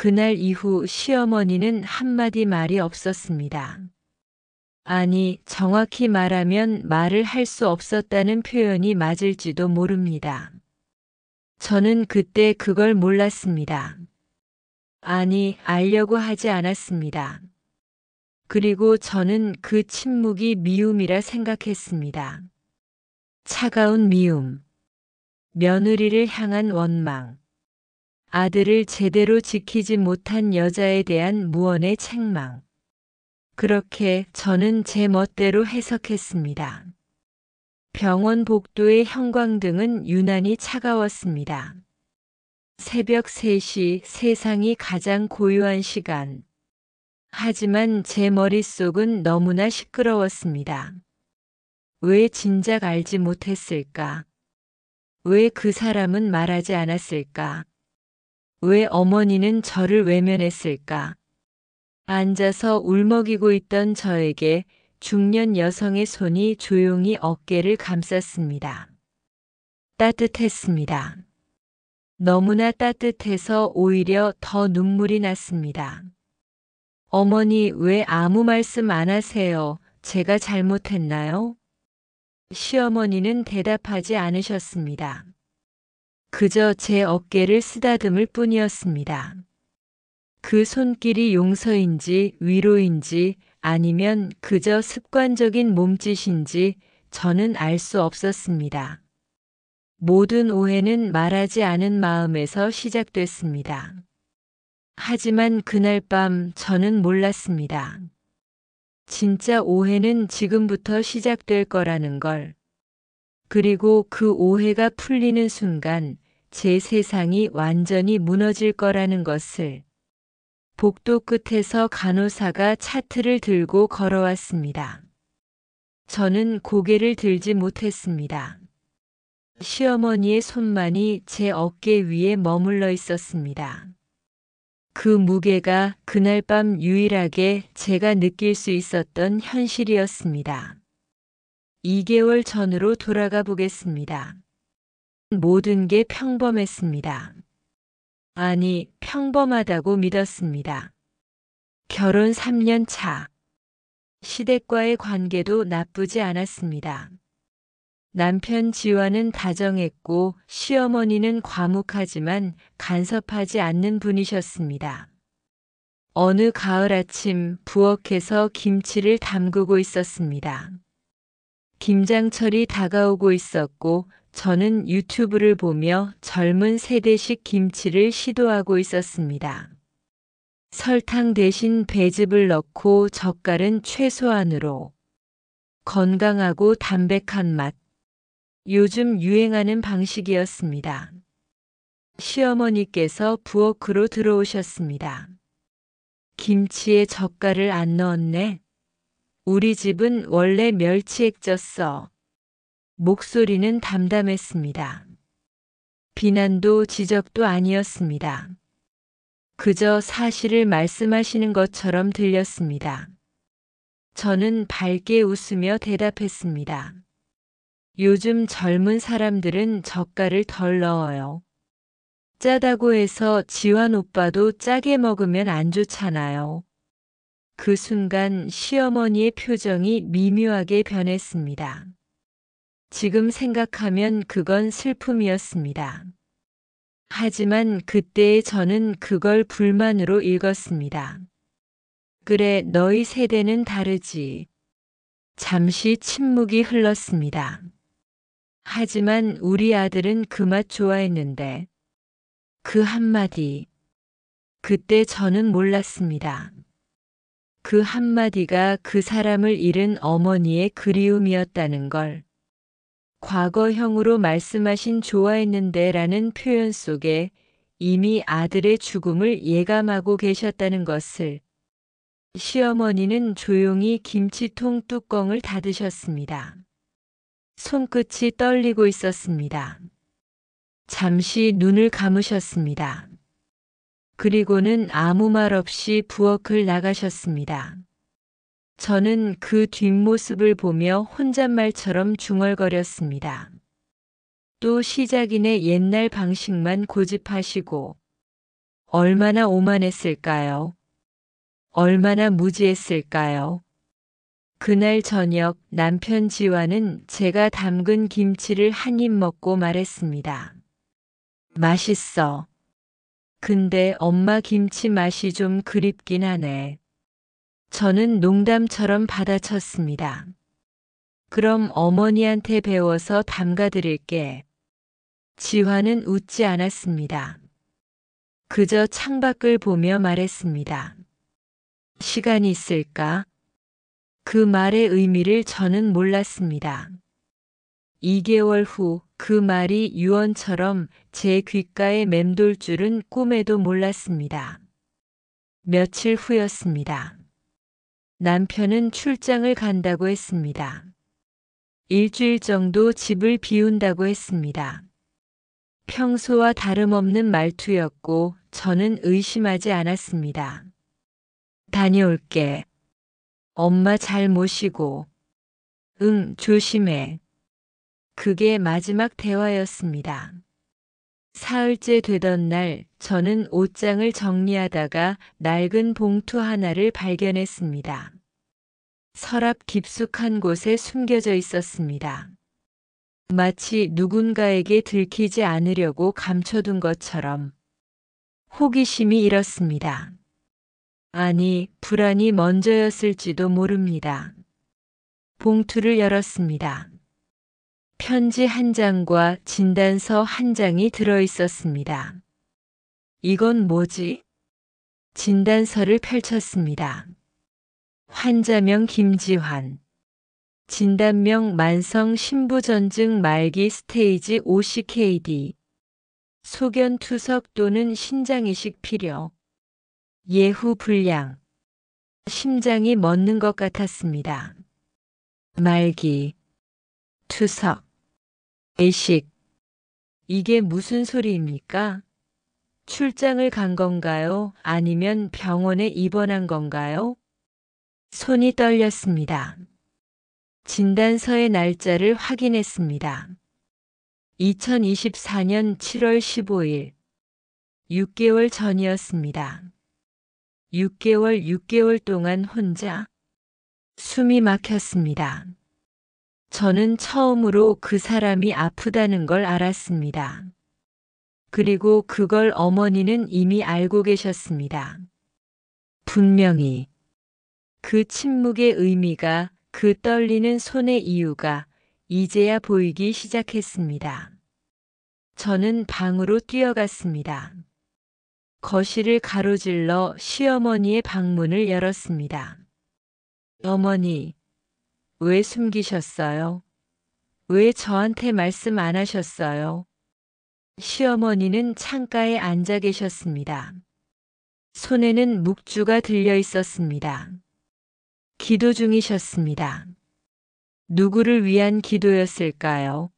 그날 이후 시어머니는 한마디 말이 없었습니다. 아니, 정확히 말하면 말을 할 수 없었다는 표현이 맞을지도 모릅니다. 저는 그때 그걸 몰랐습니다. 아니, 알려고 하지 않았습니다. 그리고 저는 그 침묵이 미움이라 생각했습니다. 차가운 미움, 며느리를 향한 원망, 아들을 제대로 지키지 못한 여자에 대한 무언의 책망. 그렇게 저는 제 멋대로 해석했습니다. 병원 복도의 형광등은 유난히 차가웠습니다. 새벽 3시, 세상이 가장 고요한 시간. 하지만 제 머릿속은 너무나 시끄러웠습니다. 왜 진작 알지 못했을까? 왜 그 사람은 말하지 않았을까? 왜 어머니는 저를 외면했을까? 앉아서 울먹이고 있던 저에게 중년 여성의 손이 조용히 어깨를 감쌌습니다. 따뜻했습니다. 너무나 따뜻해서 오히려 더 눈물이 났습니다. 어머니, 왜 아무 말씀 안 하세요? 제가 잘못했나요? 시어머니는 대답하지 않으셨습니다. 그저 제 어깨를 쓰다듬을 뿐이었습니다. 그 손길이 용서인지 위로인지 아니면 그저 습관적인 몸짓인지 저는 알 수 없었습니다. 모든 오해는 말하지 않은 마음에서 시작됐습니다. 하지만 그날 밤 저는 몰랐습니다. 진짜 오해는 지금부터 시작될 거라는 걸. 그리고 그 오해가 풀리는 순간 제 세상이 완전히 무너질 거라는 것을. 복도 끝에서 간호사가 차트를 들고 걸어왔습니다. 저는 고개를 들지 못했습니다. 시어머니의 손만이 제 어깨 위에 머물러 있었습니다. 그 무게가 그날 밤 유일하게 제가 느낄 수 있었던 현실이었습니다. 2개월 전으로 돌아가 보겠습니다. 모든 게 평범했습니다. 아니, 평범하다고 믿었습니다. 결혼 3년 차. 시댁과의 관계도 나쁘지 않았습니다. 남편 지화는 다정했고 시어머니는 과묵하지만 간섭하지 않는 분이셨습니다. 어느 가을 아침 부엌에서 김치를 담그고 있었습니다. 김장철이 다가오고 있었고 저는 유튜브를 보며 젊은 세대식 김치를 시도하고 있었습니다. 설탕 대신 배즙을 넣고 젓갈은 최소한으로. 건강하고 담백한 맛. 요즘 유행하는 방식이었습니다. 시어머니께서 부엌으로 들어오셨습니다. 김치에 젓갈을 안 넣었네. 우리 집은 원래 멸치액 쪘어. 목소리는 담담했습니다. 비난도 지적도 아니었습니다. 그저 사실을 말씀하시는 것처럼 들렸습니다. 저는 밝게 웃으며 대답했습니다. 요즘 젊은 사람들은 젓갈을 덜 넣어요. 짜다고 해서 지환 오빠도 짜게 먹으면 안 좋잖아요. 그 순간 시어머니의 표정이 미묘하게 변했습니다. 지금 생각하면 그건 슬픔이었습니다. 하지만 그때의 저는 그걸 불만으로 읽었습니다. 그래, 너희 세대는 다르지. 잠시 침묵이 흘렀습니다. 하지만 우리 아들은 그 맛 좋아했는데. 그 한마디. 그때 저는 몰랐습니다. 그 한마디가 그 사람을 잃은 어머니의 그리움이었다는 걸. 과거형으로 말씀하신 좋아했는데 라는 표현 속에 이미 아들의 죽음을 예감하고 계셨다는 것을. 시어머니는 조용히 김치통 뚜껑을 닫으셨습니다. 손끝이 떨리고 있었습니다. 잠시 눈을 감으셨습니다. 그리고는 아무 말 없이 부엌을 나가셨습니다. 저는 그 뒷모습을 보며 혼잣말처럼 중얼거렸습니다. 또 시작이네 옛날 방식만 고집하시고 얼마나 오만했을까요? 얼마나 무지했을까요? 그날 저녁 남편 지화는 제가 담근 김치를 한 입 먹고 말했습니다. 맛있어. 근데 엄마 김치 맛이 좀 그립긴 하네. 저는 농담처럼 받아쳤습니다. 그럼 어머니한테 배워서 담가드릴게. 지화는 웃지 않았습니다. 그저 창밖을 보며 말했습니다. 시간이 있을까? 그 말의 의미를 저는 몰랐습니다. 2개월 후 그 말이 유언처럼 제 귓가에 맴돌 줄은 꿈에도 몰랐습니다. 며칠 후였습니다. 남편은 출장을 간다고 했습니다. 일주일 정도 집을 비운다고 했습니다. 평소와 다름없는 말투였고 저는 의심하지 않았습니다. 다녀올게. 엄마 잘 모시고. 응, 조심해. 그게 마지막 대화였습니다. 사흘째 되던 날 저는 옷장을 정리하다가 낡은 봉투 하나를 발견했습니다. 서랍 깊숙한 곳에 숨겨져 있었습니다. 마치 누군가에게 들키지 않으려고 감춰둔 것처럼. 호기심이 일었습니다. 아니, 불안이 먼저였을지도 모릅니다. 봉투를 열었습니다. 편지 한 장과 진단서 한 장이 들어 있었습니다. 이건 뭐지? 진단서를 펼쳤습니다. 환자명 김지환. 진단명 만성 신부전증 말기 스테이지 5CKD. 소견 투석 또는 신장이식 필요. 예후 불량. 심장이 멎는 것 같았습니다. 말기. 투석. 이식. 이게 무슨 소리입니까? 출장을 간 건가요? 아니면 병원에 입원한 건가요? 손이 떨렸습니다. 진단서의 날짜를 확인했습니다. 2024년 7월 15일. 6개월 전이었습니다. 6개월 동안 혼자. 숨이 막혔습니다. 저는 처음으로 그 사람이 아프다는 걸 알았습니다. 그리고 그걸 어머니는 이미 알고 계셨습니다. 분명히. 그 침묵의 의미가, 그 떨리는 손의 이유가 이제야 보이기 시작했습니다. 저는 방으로 뛰어갔습니다. 거실을 가로질러 시어머니의 방문을 열었습니다. 어머니, 왜 숨기셨어요? 왜 저한테 말씀 안 하셨어요? 시어머니는 창가에 앉아 계셨습니다. 손에는 묵주가 들려 있었습니다. 기도 중이셨습니다. 누구를 위한 기도였을까요?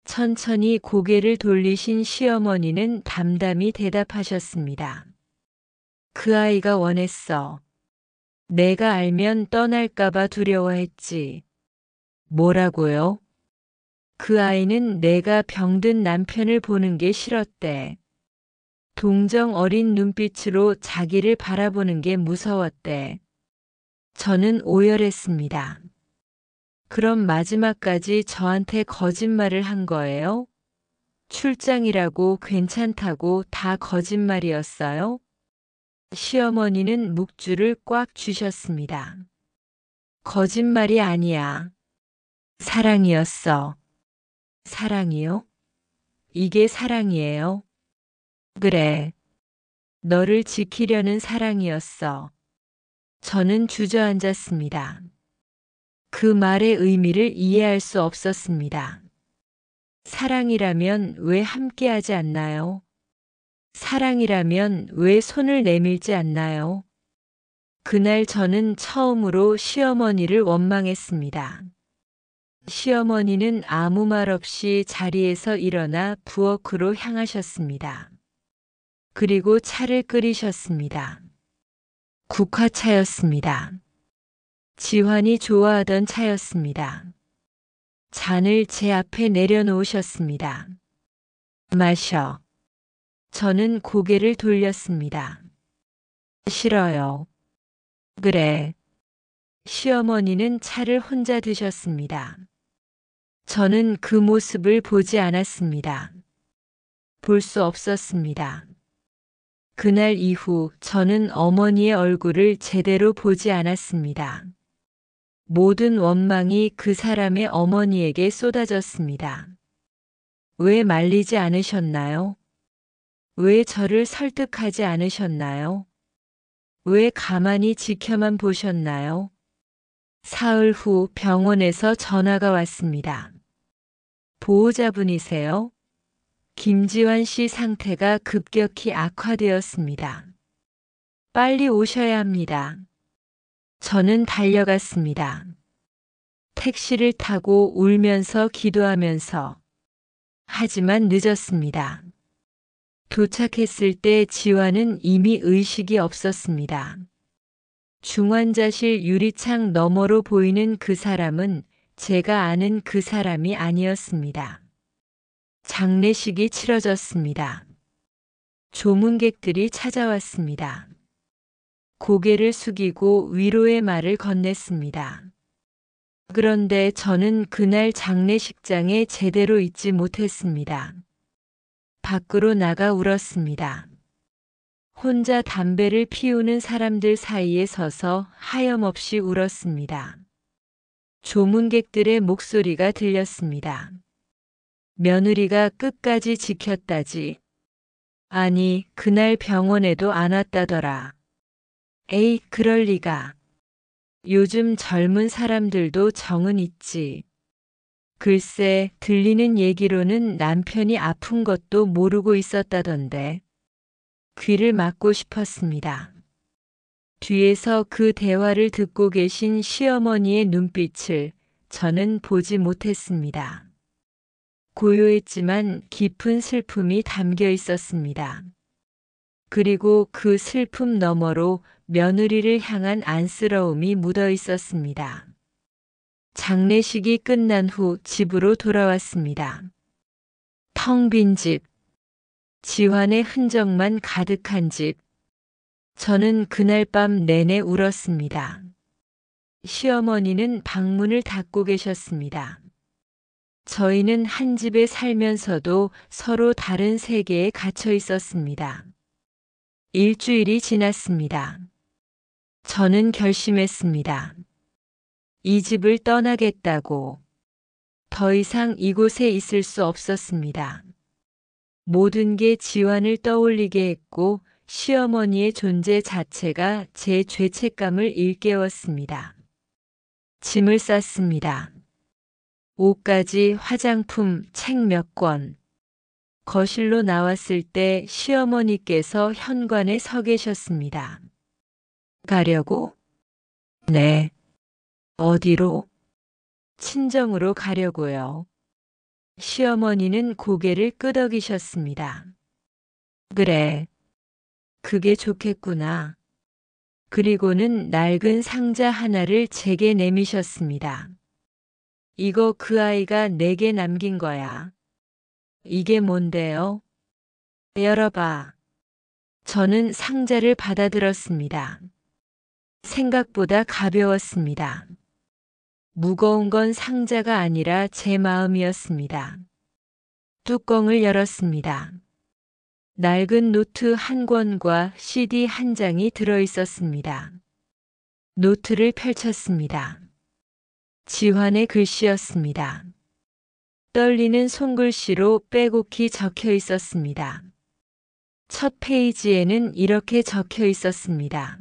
천천히 고개를 돌리신 시어머니는 담담히 대답하셨습니다. 그 아이가 원했어. 내가 알면 떠날까봐 두려워했지. 뭐라고요? 그 아이는 내가 병든 남편을 보는 게 싫었대. 동정 어린 눈빛으로 자기를 바라보는 게 무서웠대. 저는 오열했습니다. 그럼 마지막까지 저한테 거짓말을 한 거예요? 출장이라고 괜찮다고 다 거짓말이었어요? 시어머니는 묵주를 꽉 쥐셨습니다. 거짓말이 아니야. 사랑이었어. 사랑이요? 이게 사랑이에요? 그래. 너를 지키려는 사랑이었어. 저는 주저앉았습니다. 그 말의 의미를 이해할 수 없었습니다. 사랑이라면 왜 함께하지 않나요? 사랑이라면 왜 손을 내밀지 않나요? 그날 저는 처음으로 시어머니를 원망했습니다. 시어머니는 아무 말 없이 자리에서 일어나 부엌으로 향하셨습니다. 그리고 차를 끓이셨습니다. 국화차였습니다. 지환이 좋아하던 차였습니다. 잔을 제 앞에 내려놓으셨습니다. 마셔. 저는 고개를 돌렸습니다. 싫어요. 그래. 시어머니는 차를 혼자 드셨습니다. 저는 그 모습을 보지 않았습니다. 볼 수 없었습니다. 그날 이후 저는 어머니의 얼굴을 제대로 보지 않았습니다. 모든 원망이 그 사람의 어머니에게 쏟아졌습니다. 왜 말리지 않으셨나요? 왜 저를 설득하지 않으셨나요? 왜 가만히 지켜만 보셨나요? 사흘 후 병원에서 전화가 왔습니다. 보호자분이세요? 김지환 씨 상태가 급격히 악화되었습니다. 빨리 오셔야 합니다. 저는 달려갔습니다. 택시를 타고 울면서 기도하면서. 하지만 늦었습니다. 도착했을 때 지환은 이미 의식이 없었습니다. 중환자실 유리창 너머로 보이는 그 사람은 제가 아는 그 사람이 아니었습니다. 장례식이 치러졌습니다. 조문객들이 찾아왔습니다. 고개를 숙이고 위로의 말을 건넸습니다. 그런데 저는 그날 장례식장에 제대로 있지 못했습니다. 밖으로 나가 울었습니다. 혼자 담배를 피우는 사람들 사이에 서서 하염없이 울었습니다. 조문객들의 목소리가 들렸습니다. 며느리가 끝까지 지켰다지. 아니, 그날 병원에도 안 왔다더라. 에이, 그럴 리가. 요즘 젊은 사람들도 정은 있지. 글쎄, 들리는 얘기로는 남편이 아픈 것도 모르고 있었다던데. 귀를 막고 싶었습니다. 뒤에서 그 대화를 듣고 계신 시어머니의 눈빛을 저는 보지 못했습니다. 고요했지만 깊은 슬픔이 담겨 있었습니다. 그리고 그 슬픔 너머로 며느리를 향한 안쓰러움이 묻어 있었습니다. 장례식이 끝난 후 집으로 돌아왔습니다. 텅 빈 집, 지환의 흔적만 가득한 집. 저는 그날 밤 내내 울었습니다. 시어머니는 방문을 닫고 계셨습니다. 저희는 한 집에 살면서도 서로 다른 세계에 갇혀 있었습니다. 일주일이 지났습니다. 저는 결심했습니다. 이 집을 떠나겠다고. 더 이상 이곳에 있을 수 없었습니다. 모든 게 지환을 떠올리게 했고 시어머니의 존재 자체가 제 죄책감을 일깨웠습니다. 짐을 쌌습니다. 옷가지, 화장품, 책 몇 권. 거실로 나왔을 때 시어머니께서 현관에 서 계셨습니다. 가려고? 네. 어디로? 친정으로 가려고요. 시어머니는 고개를 끄덕이셨습니다. 그래. 그게 좋겠구나. 그리고는 낡은 상자 하나를 제게 내미셨습니다. 이거 그 아이가 내게 남긴 거야. 이게 뭔데요? 열어봐. 저는 상자를 받아들었습니다. 생각보다 가벼웠습니다. 무거운 건 상자가 아니라 제 마음이었습니다. 뚜껑을 열었습니다. 낡은 노트 한 권과 CD 한 장이 들어 있었습니다. 노트를 펼쳤습니다. 지환의 글씨였습니다. 떨리는 손글씨로 빼곡히 적혀 있었습니다. 첫 페이지에는 이렇게 적혀 있었습니다.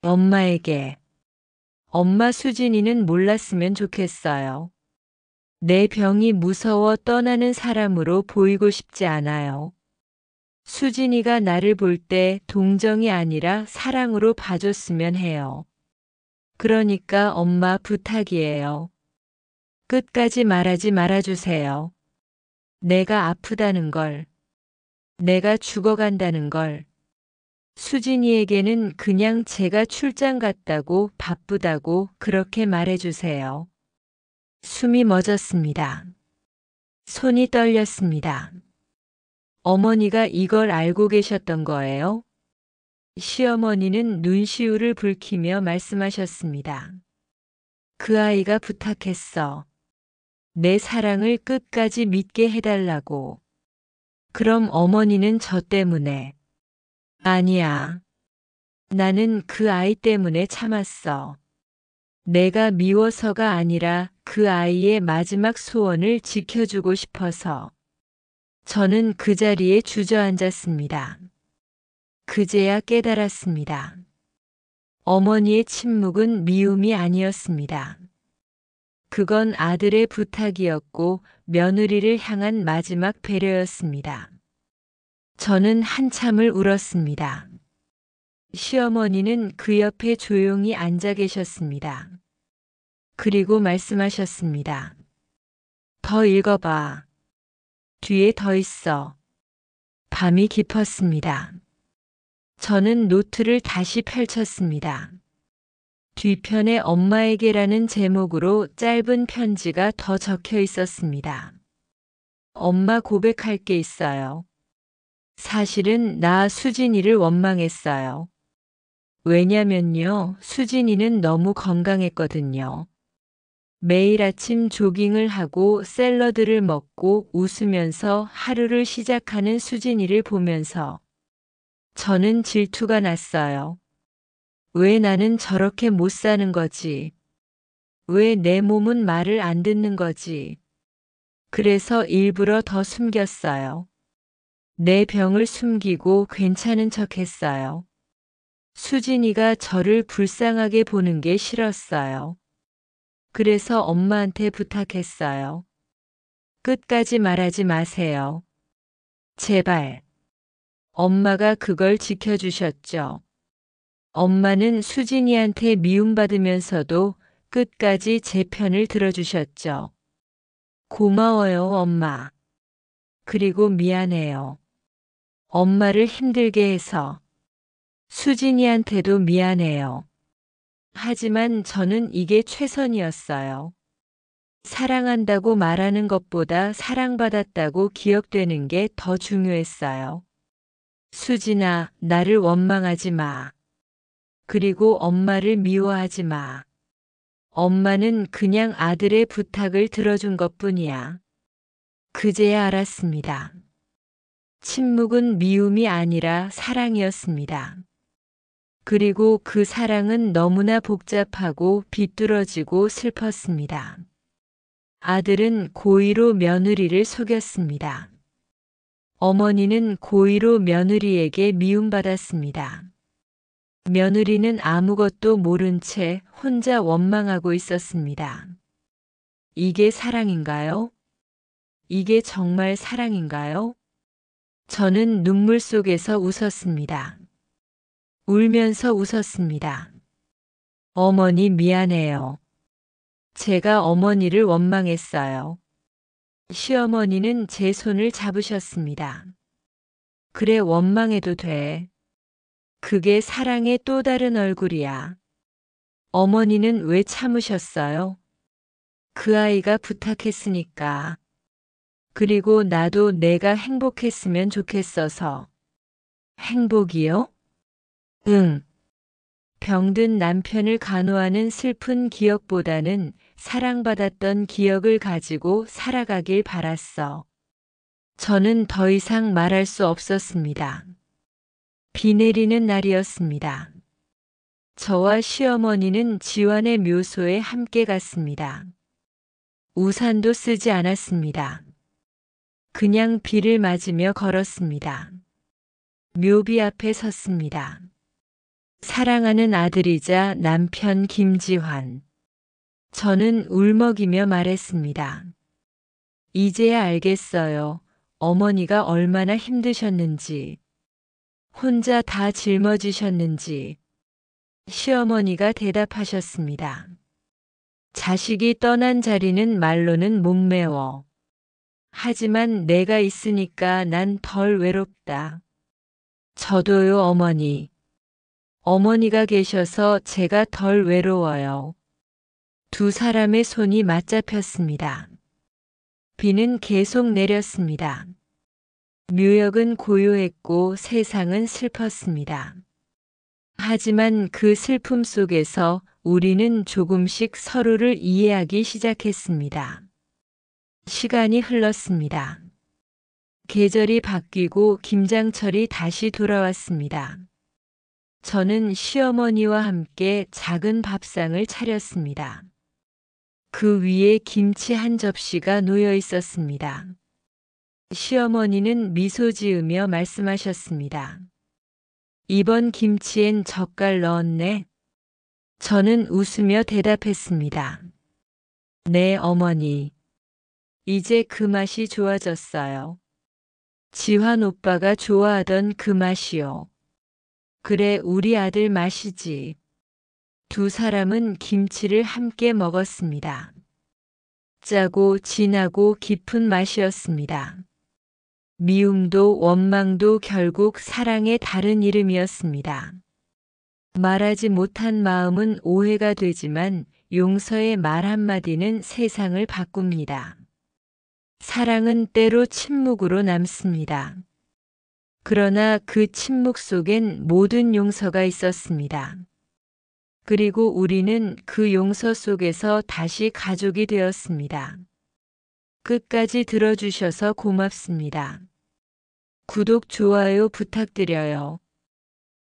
엄마에게. 엄마 수진이는 몰랐으면 좋겠어요. 내 병이 무서워 떠나는 사람으로 보이고 싶지 않아요. 수진이가 나를 볼 때 동정이 아니라 사랑으로 봐줬으면 해요. 그러니까 엄마 부탁이에요. 끝까지 말하지 말아주세요. 내가 아프다는 걸, 내가 죽어간다는 걸. 수진이에게는 그냥 제가 출장 갔다고 바쁘다고 그렇게 말해주세요. 숨이 멎었습니다. 손이 떨렸습니다. 어머니가 이걸 알고 계셨던 거예요? 시어머니는 눈시울을 붉히며 말씀하셨습니다. 그 아이가 부탁했어. 내 사랑을 끝까지 믿게 해달라고. 그럼 어머니는 저 때문에. 아니야. 나는 그 아이 때문에 참았어. 내가 미워서가 아니라 그 아이의 마지막 소원을 지켜주고 싶어서. 저는 그 자리에 주저앉았습니다. 그제야 깨달았습니다. 어머니의 침묵은 미움이 아니었습니다. 그건 아들의 부탁이었고 며느리를 향한 마지막 배려였습니다. 저는 한참을 울었습니다. 시어머니는 그 옆에 조용히 앉아 계셨습니다. 그리고 말씀하셨습니다. 더 읽어봐. 뒤에 더 있어. 밤이 깊었습니다. 저는 노트를 다시 펼쳤습니다. 뒤편에 엄마에게라는 제목으로 짧은 편지가 더 적혀 있었습니다. 엄마 고백할 게 있어요. 사실은 나 수진이를 원망했어요. 왜냐면요, 수진이는 너무 건강했거든요. 매일 아침 조깅을 하고 샐러드를 먹고 웃으면서 하루를 시작하는 수진이를 보면서 저는 질투가 났어요. 왜 나는 저렇게 못 사는 거지? 왜 내 몸은 말을 안 듣는 거지? 그래서 일부러 더 숨겼어요. 내 병을 숨기고 괜찮은 척 했어요. 수진이가 저를 불쌍하게 보는 게 싫었어요. 그래서 엄마한테 부탁했어요. 끝까지 말하지 마세요. 제발. 엄마가 그걸 지켜주셨죠. 엄마는 수진이한테 미움받으면서도 끝까지 제 편을 들어주셨죠. 고마워요, 엄마. 그리고 미안해요. 엄마를 힘들게 해서. 수진이한테도 미안해요. 하지만 저는 이게 최선이었어요. 사랑한다고 말하는 것보다 사랑받았다고 기억되는 게 더 중요했어요. 수진아, 나를 원망하지 마. 그리고 엄마를 미워하지 마. 엄마는 그냥 아들의 부탁을 들어준 것뿐이야. 그제야 알았습니다. 침묵은 미움이 아니라 사랑이었습니다. 그리고 그 사랑은 너무나 복잡하고 비뚤어지고 슬펐습니다. 아들은 고의로 며느리를 속였습니다. 어머니는 고의로 며느리에게 미움받았습니다. 며느리는 아무것도 모른 채 혼자 원망하고 있었습니다. 이게 사랑인가요? 이게 정말 사랑인가요? 저는 눈물 속에서 웃었습니다. 울면서 웃었습니다. 어머니 미안해요. 제가 어머니를 원망했어요. 시어머니는 제 손을 잡으셨습니다. 그래, 원망해도 돼. 그게 사랑의 또 다른 얼굴이야. 어머니는 왜 참으셨어요? 그 아이가 부탁했으니까. 그리고 나도 내가 행복했으면 좋겠어서. 행복이요? 응. 병든 남편을 간호하는 슬픈 기억보다는 사랑받았던 기억을 가지고 살아가길 바랐어. 저는 더 이상 말할 수 없었습니다. 비 내리는 날이었습니다. 저와 시어머니는 지환의 묘소에 함께 갔습니다. 우산도 쓰지 않았습니다. 그냥 비를 맞으며 걸었습니다. 묘비 앞에 섰습니다. 사랑하는 아들이자 남편 김지환. 저는 울먹이며 말했습니다. 이제야 알겠어요. 어머니가 얼마나 힘드셨는지. 혼자 다 짊어지셨는지. 시어머니가 대답하셨습니다. 자식이 떠난 자리는 말로는 못 메워. 하지만 내가 있으니까 난 덜 외롭다. 저도요, 어머니. 어머니가 계셔서 제가 덜 외로워요. 두 사람의 손이 맞잡혔습니다. 비는 계속 내렸습니다. 묘역은 고요했고 세상은 슬펐습니다. 하지만 그 슬픔 속에서 우리는 조금씩 서로를 이해하기 시작했습니다. 시간이 흘렀습니다. 계절이 바뀌고 김장철이 다시 돌아왔습니다. 저는 시어머니와 함께 작은 밥상을 차렸습니다. 그 위에 김치 한 접시가 놓여 있었습니다. 시어머니는 미소 지으며 말씀하셨습니다. 이번 김치엔 젓갈 넣었네. 저는 웃으며 대답했습니다. 네, 어머니. 이제 그 맛이 좋아졌어요. 지환 오빠가 좋아하던 그 맛이요. 그래, 우리 아들 맛이지. 두 사람은 김치를 함께 먹었습니다. 짜고 진하고 깊은 맛이었습니다. 미움도 원망도 결국 사랑의 다른 이름이었습니다. 말하지 못한 마음은 오해가 되지만 용서의 말 한마디는 세상을 바꿉니다. 사랑은 때로 침묵으로 남습니다. 그러나 그 침묵 속엔 모든 용서가 있었습니다. 그리고 우리는 그 용서 속에서 다시 가족이 되었습니다. 끝까지 들어주셔서 고맙습니다. 구독, 좋아요 부탁드려요.